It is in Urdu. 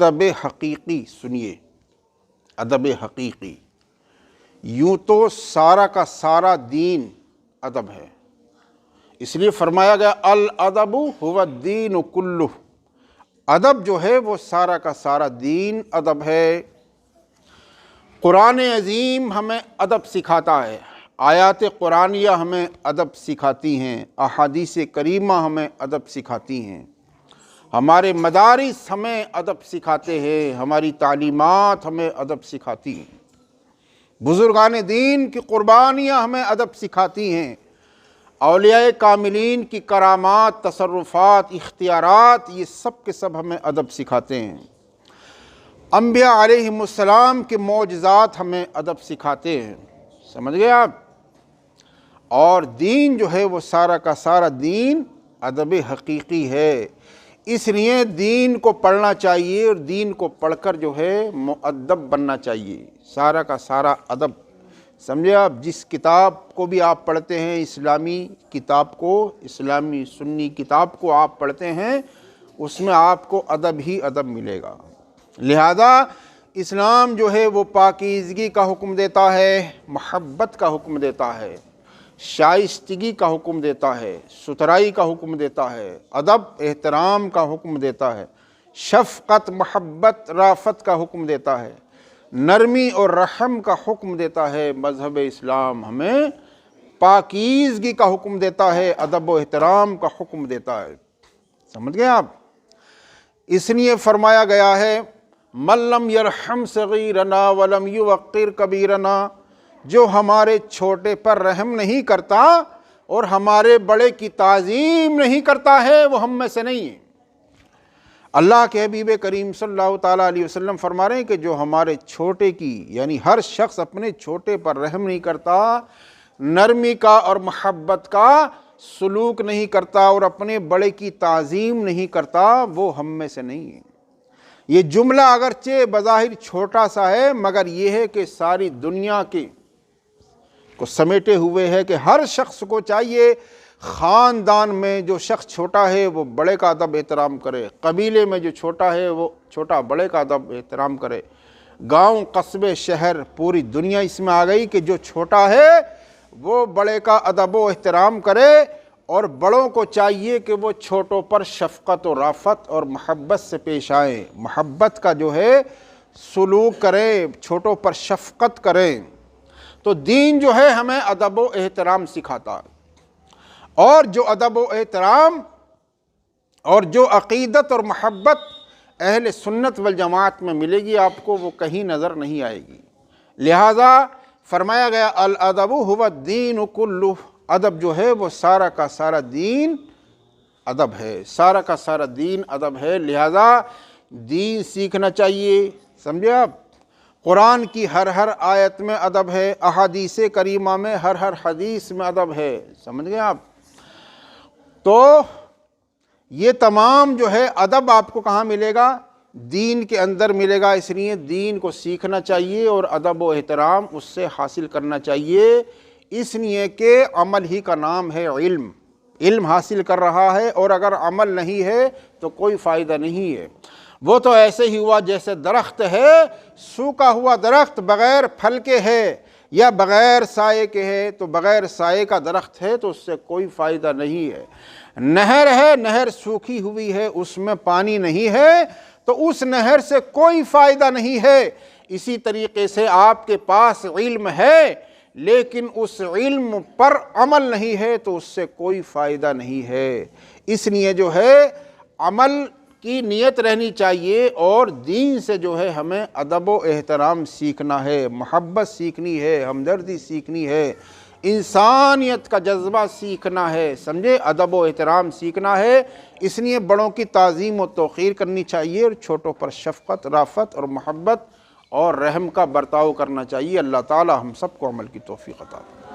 ادب حقیقی سنیے، ادب حقیقی، یوں تو سارا کا سارا دین ادب ہے، اس لیے فرمایا گیا الادب هو الدین کلہ، ادب جو ہے وہ سارا کا سارا دین ادب ہے۔ قرآن عظیم ہمیں ادب سکھاتا ہے، آیات قرآنیہ ہمیں ادب سکھاتی ہیں، احادیث کریمہ ہمیں ادب سکھاتی ہیں، ہمارے مدارس ہمیں ادب سکھاتے ہیں، ہماری تعلیمات ہمیں ادب سکھاتی ہیں، بزرگان دین کی قربانیاں ہمیں ادب سکھاتی ہیں، اولیاء کاملین کی کرامات، تصرفات، اختیارات، یہ سب کے سب ہمیں ادب سکھاتے ہیں، انبیاء علیہم السلام کے معجزات ہمیں ادب سکھاتے ہیں، سمجھ گئے آپ؟ اور دین جو ہے وہ سارا کا سارا دین ادب حقیقی ہے، اس لیے دین کو پڑھنا چاہیے اور دین کو پڑھ کر جو ہے مؤدب بننا چاہیے، سارا کا سارا ادب، سمجھے آپ؟ جس کتاب کو بھی آپ پڑھتے ہیں، اسلامی کتاب کو، اسلامی سنی کتاب کو آپ پڑھتے ہیں، اس میں آپ کو ادب ہی ادب ملے گا۔ لہذا اسلام جو ہے وہ پاکیزگی کا حکم دیتا ہے، محبت کا حکم دیتا ہے، شائستگی کا حکم دیتا ہے، ستھرائی کا حکم دیتا ہے، ادب احترام کا حکم دیتا ہے، شفقت محبت رافت کا حکم دیتا ہے، نرمی اور رحم کا حکم دیتا ہے۔ مذہب اسلام ہمیں پاکیزگی کا حکم دیتا ہے، ادب و احترام کا حکم دیتا ہے، سمجھ گئے آپ؟ اس لیے فرمایا گیا ہے من لم یرحم صغیرنا ولم یوقر کبیرنا، جو ہمارے چھوٹے پر رحم نہیں کرتا اور ہمارے بڑے کی تعظیم نہیں کرتا ہے، وہ ہم میں سے نہیں ہے۔ اللہ کے حبیب کریم صلی اللہ تعالیٰ علیہ وسلم فرما رہے ہیں کہ جو ہمارے چھوٹے کی، یعنی ہر شخص اپنے چھوٹے پر رحم نہیں کرتا، نرمی کا اور محبت کا سلوک نہیں کرتا اور اپنے بڑے کی تعظیم نہیں کرتا، وہ ہم میں سے نہیں ہے۔ یہ جملہ اگرچہ بظاہر چھوٹا سا ہے، مگر یہ ہے کہ ساری دنیا کو سمیٹے ہوئے ہے کہ ہر شخص کو چاہیے خاندان میں جو شخص چھوٹا ہے وہ بڑے کا ادب احترام کرے، قبیلے میں جو چھوٹا ہے وہ چھوٹا بڑے کا ادب احترام کرے، گاؤں قصبے شہر پوری دنیا اس میں آ گئی کہ جو چھوٹا ہے وہ بڑے کا ادب و احترام کرے، اور بڑوں کو چاہیے کہ وہ چھوٹوں پر شفقت و رافت اور محبت سے پیش آئیں، محبت کا جو ہے سلوک کریں، چھوٹوں پر شفقت کریں۔ تو دین جو ہے ہمیں ادب و احترام سکھاتا ہے، اور جو ادب و احترام اور جو عقیدت اور محبت اہل سنت والجماعت میں ملے گی آپ کو، وہ کہیں نظر نہیں آئے گی۔ لہذا فرمایا گیا الادب هو الدین کلہ، ادب جو ہے وہ سارا کا سارا دین ادب ہے، سارا کا سارا دین ادب ہے۔ لہذا دین سیکھنا چاہیے، سمجھے آپ؟ قرآن کی ہر آیت میں ادب ہے، احادیث کریمہ میں ہر حدیث میں ادب ہے، سمجھ گئے آپ؟ تو یہ تمام جو ہے ادب آپ کو کہاں ملے گا؟ دین کے اندر ملے گا، اس لیے دین کو سیکھنا چاہیے اور ادب و احترام اس سے حاصل کرنا چاہیے، اس لیے کہ عمل ہی کا نام ہے علم، علم حاصل کر رہا ہے اور اگر عمل نہیں ہے تو کوئی فائدہ نہیں ہے۔ وہ تو ایسے ہی ہوا جیسے درخت ہے، سوکھا ہوا درخت بغیر پھل کے ہے یا بغیر سائے کے ہے، تو بغیر سائے کا درخت ہے تو اس سے کوئی فائدہ نہیں ہے۔ نہر ہے، نہر سوکھی ہوئی ہے، اس میں پانی نہیں ہے تو اس نہر سے کوئی فائدہ نہیں ہے۔ اسی طریقے سے آپ کے پاس علم ہے لیکن اس علم پر عمل نہیں ہے تو اس سے کوئی فائدہ نہیں ہے۔ اس لیے جو ہے عمل کی نیت رہنی چاہیے، اور دین سے جو ہے ہمیں ادب و احترام سیکھنا ہے، محبت سیکھنی ہے، ہمدردی سیکھنی ہے، انسانیت کا جذبہ سیکھنا ہے، سمجھے؟ ادب و احترام سیکھنا ہے، اس لیے بڑوں کی تعظیم و توقیر کرنی چاہیے اور چھوٹوں پر شفقت رافت اور محبت اور رحم کا برتاؤ کرنا چاہیے۔ اللہ تعالی ہم سب کو عمل کی توفیق عطا فرمائے۔